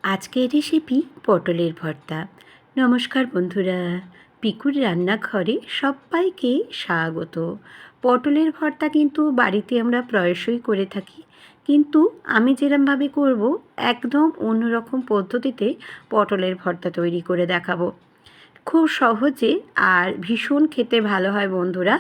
আজকের রেসিপি পটলের ভর্তা। নমস্কার বন্ধুরা, পিকুর রান্নাঘরে সবাইকে স্বাগত। পটলের ভর্তা কিন্তু বাড়িতে আমরা প্রায়শই করে থাকি, কিন্তু আমি যেরমভাবে করব একদম অন্যরকম পদ্ধতিতে পটলের ভর্তা তৈরি করে দেখাবো। খুব সহজে আর ভীষণ খেতে ভালো হয় বন্ধুরা,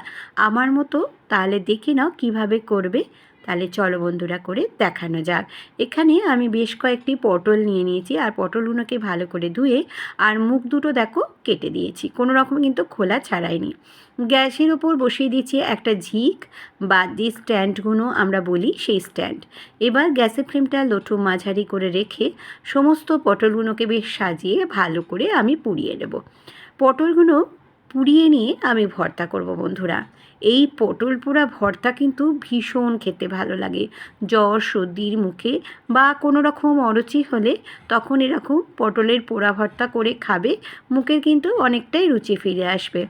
আমার মতো। তাহলে দেখে নাও কীভাবে করবে। তাহলে চলো বন্ধুরা, করে দেখানো যাক। এখানে আমি বেশ কয়েকটি পটল নিয়ে নিয়েছি, আর পটলগুলোকে ভালো করে ধুয়ে আর মুখ দুটো দেখো কেটে দিয়েছি, কোনো রকম কিন্তু খোলা ছাড়াইনি। গ্যাসের ওপর বসিয়ে দিয়েছি একটা ঝিক বা যে স্ট্যান্ডগুলো আমরা বলি সেই স্ট্যান্ড। এবার গ্যাসের ফ্লেমটা লো টু মাঝারি করে রেখে সমস্ত পটলগুলোকে বেশ সাজিয়ে ভালো করে আমি পুড়িয়ে নেব। পটলগুলো পুড়িয়ে নিয়ে আমি ভর্তা করব বন্ধুরা। এই পটল পোড়া ভর্তা কিন্তু ভীষণ খেতে ভালো লাগে। জ্বর সর্দির মুখে বা কোনো রকম অরুচি হলে তখন এরকম পটলের পোড়া ভর্তা করে খাবে, মুখের কিন্তু অনেকটাই রুচি ফিরে আসবে।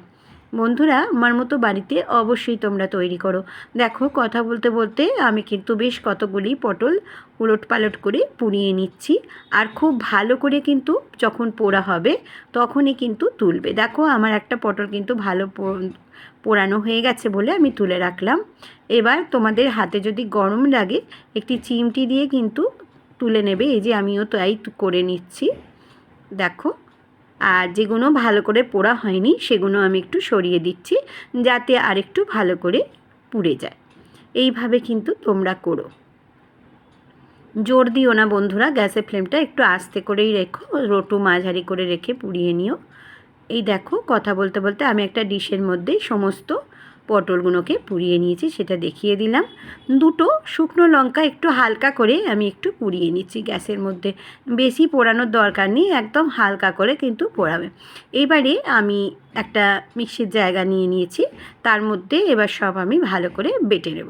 বন্ধুরা, আমার মতো বাড়িতে অবশ্যই তোমরা তৈরি করো। দেখো, কথা বলতে বলতে আমি কিন্তু বেশ কতগুলি পটল উলটপালট করে পুড়িয়ে নিচ্ছি। আর খুব ভালো করে কিন্তু যখন পোড়া হবে তখনই কিন্তু তুলবে। দেখো, আমার একটা পটল কিন্তু ভালো পোড়ানো হয়ে গেছে বলে আমি তুলে রাখলাম। এবার তোমাদের হাতে যদি গরম লাগে একটি চিমটি দিয়ে কিন্তু তুলে নেবে। এই যে আমিও তাই করে নিচ্ছি, দেখো। আর যেগুলো ভালো করে পোড়া হয়নি সেগুলো আমি একটু সরিয়ে দিচ্ছি, যাতে আরেকটু ভালো করে পুড়ে যায়। এইভাবে কিন্তু তোমরা করো, জোর দিও না বন্ধুরা। গ্যাসের ফ্লেমটা একটু আস্তে করেই রেখো, রোটু মাঝারি করে রেখে পুড়িয়ে নিও। এই দেখো, কথা বলতে বলতে আমি একটা ডিশের মধ্যে সমস্ত পটলগুলোকে পুড়িয়ে নিয়েছি, সেটা দেখিয়ে দিলাম। দুটো শুকনো লঙ্কা একটু হালকা করে আমি একটু পুড়িয়ে নিচ্ছি গ্যাসের মধ্যে। বেশি পোড়ানোর দরকার নেই, একদম হালকা করে কিন্তু পোড়াবে। এবারে আমি একটা মিক্সির জায়গা নিয়ে নিয়েছি, তার মধ্যে এবার সব আমি ভালো করে বেটে নেব।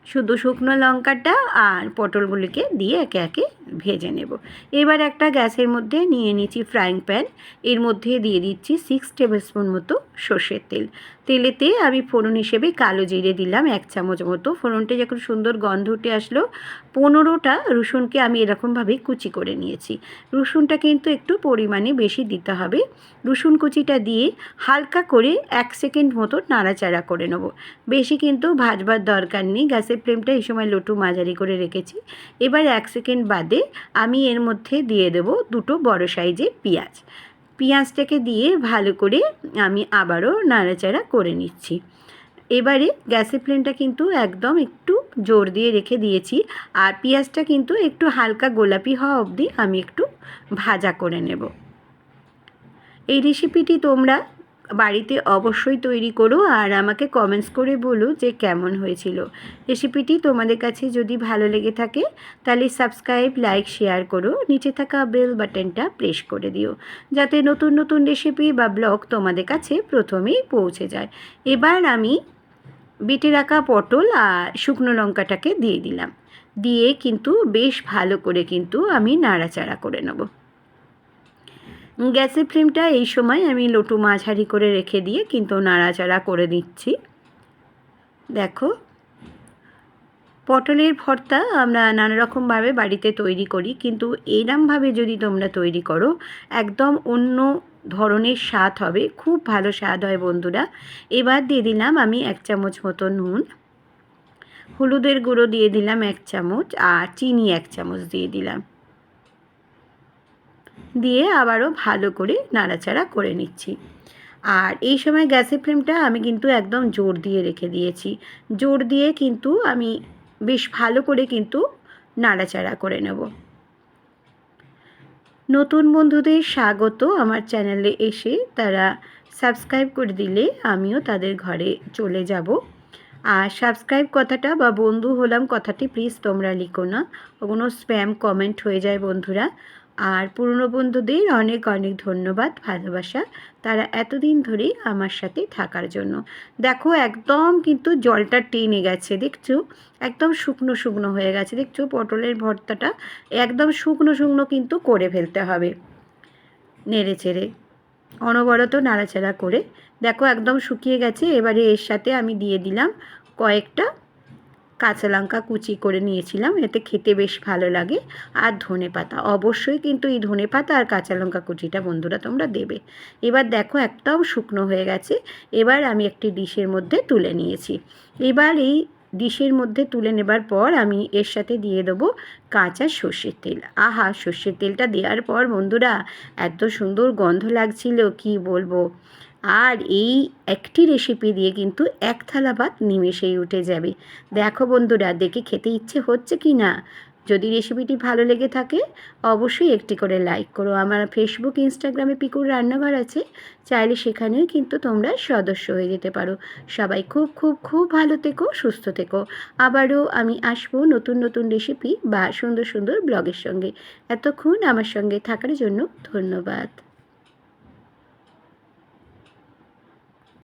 শুধু শুকনো লঙ্কাটা আর পটলগুলিকে দিয়ে একে একে ভেজে নেব। এবার একটা গ্যাসের মধ্যে নিয়ে নিচ্ছি ফ্রাইং প্যান, এর মধ্যে দিয়ে দিচ্ছি 6 টেবিলস্পুন মতো সর্ষের তেল। তেলেতে আমি ফোড়ন হিসেবে কালো জিরে দিলাম 1 চামচ মতো। ফোড়নটা যখন সুন্দর গন্ধ উঠে আসলো, 15টা রসুনকে আমি এরকমভাবে কুচি করে নিয়েছি। রসুনটা কিন্তু একটু পরিমাণে বেশি দিতে হবে। রসুন কুচিটা দিয়ে হালকা করে 1 সেকেন্ড মতো নাড়াচাড়া করে নেব। বেশি কিন্তু ভাজবার দরকার নেই, গ্যাসের ফ্লেমটা এই সময় লো টু মাঝারি করে রেখেছি। এবার 1 সেকেন্ড বাদে আমি এর মধ্যে দিয়ে দেব দুটো বড় সাইজের পেঁয়াজ। পেঁয়াজটাকে দিয়ে ভালো করে আমি আবারও নাড়াচাড়া করে নিচ্ছি। এবারে গ্যাসের ফ্লেমটা কিন্তু একদম একটু জোর দিয়ে রেখে দিয়েছি, আর পেঁয়াজটা কিন্তু একটু হালকা গোলাপি হওয়া অবধি আমি একটু ভাজা করে নেব। এই রেসিপিটি তোমরা বাড়িতে অবশ্যই তৈরি করো, আর আমাকে কমেন্টস করে বলো যে কেমন হয়েছিল। রেসিপিটি তোমাদের কাছে যদি ভালো লেগে থাকে তাহলে সাবস্ক্রাইব, লাইক, শেয়ার করো। নিচে থাকা বেল বাটনটা প্রেস করে দিও, যাতে নতুন নতুন রেসিপি বা ব্লগ তোমাদের কাছে প্রথমেই পৌঁছে যায়। এবার আমি বেটে রাখা পটল আর শুকনো লঙ্কাটাকে দিয়ে দিলাম, দিয়ে কিন্তু বেশ ভালো করে কিন্তু আমি নাড়াচাড়া করে নেব। গ্যাসের ফ্লেমটা এই সময় আমি লো টু মাঝারি করে রেখে দিয়ে কিন্তু নাড়াচাড়া করে দিচ্ছি। দেখো, পটলের ভর্তা আমরা নানা রকমভাবে বাড়িতে তৈরি করি, কিন্তু এরমভাবে যদি তোমরা তৈরি করো একদম অন্য ধরনের স্বাদ হবে, খুব ভালো স্বাদ হয় বন্ধুরা। এবার দিয়ে দিলাম আমি 1 চামচ মতো নুন, হলুদের গুঁড়ো দিয়ে দিলাম 1 চামচ, আর চিনি 1 চামচ দিয়ে দিলাম। দিয়ে আবারও ভালো করে নাড়াচাড়া করে নিচ্ছি। আর এই সময় গ্যাসের ফ্লেমটা আমি কিন্তু একদম জোর দিয়ে রেখে দিয়েছি। জোর দিয়ে কিন্তু আমি বেশ ভালো করে কিন্তু নাড়াচাড়া করে নেব। নতুন বন্ধুদের স্বাগত আমার চ্যানেলে এসে, তারা সাবস্ক্রাইব করে দিলে আমিও তাদের ঘরে চলে যাব। আর সাবস্ক্রাইব কথাটা বা বন্ধু হলাম কথাটি প্লিজ তোমরা লিখো না, ওগুলো স্প্যাম কমেন্ট হয়ে যায় বন্ধুরা। আর পুরনো বন্ধুদের অনেক অনেক ধন্যবাদ, ভালোবাসা, তারা এতদিন ধরে আমার সাথে থাকার জন্য। দেখো, একদম কিন্তু জলটা টেনে গেছে, দেখছো? একদম শুকনো শুকনো হয়ে গেছে, দেখছো? পটলের ভর্তাটা একদম শুকনো শুকনো কিন্তু করে ফেলতে হবে, নেড়ে চেড়ে অনবরত নাড়াচাড়া করে। দেখো একদম শুকিয়ে গেছে। এবারে এর সাথে আমি দিয়ে দিলাম কয়েকটা কাঁচা লঙ্কা কুচি করে নিয়েছিলাম, এতে খেতে বেশ ভালো লাগে, আর ধনেপাতা। অবশ্যই কিন্তু এই ধনেপাতা আর কাঁচা লঙ্কা কুচিটা বন্ধুরা তোমরা দেবে। এবার দেখো একদম শুকনো হয়ে গেছে। এবার আমি একটি ডিশের মধ্যে তুলে নিয়েছি। এবার এই ডিশের মধ্যে তুলে নেবার পর আমি এর সাথে দিয়ে দেবো কাঁচা সর্ষের তেল। আহা, সর্ষের তেলটা দেওয়ার পর বন্ধুরা এত সুন্দর গন্ধ লাগছিল কি বলবো। আর এই একটি রেসিপি দিয়ে কিন্তু এক থালা ভাত নিমেষেই উঠে যাবে। দেখো বন্ধুরা, দেখে খেতে ইচ্ছে হচ্ছে কি না। যদি রেসিপিটি ভালো লেগে থাকে অবশ্যই একটি করে লাইক করো। আমার ফেসবুক ইনস্টাগ্রামে পিকুর রান্নাঘর আছে, চাইলে সেখানেও কিন্তু তোমরা সদস্য হয়ে যেতে পারো। সবাই খুব খুব খুব ভালো থেকো, সুস্থ থেকো। আবারও আমি আসবো নতুন নতুন রেসিপি বা সুন্দর সুন্দর ব্লগের সঙ্গে। এতক্ষণ আমার সঙ্গে থাকার জন্য ধন্যবাদ।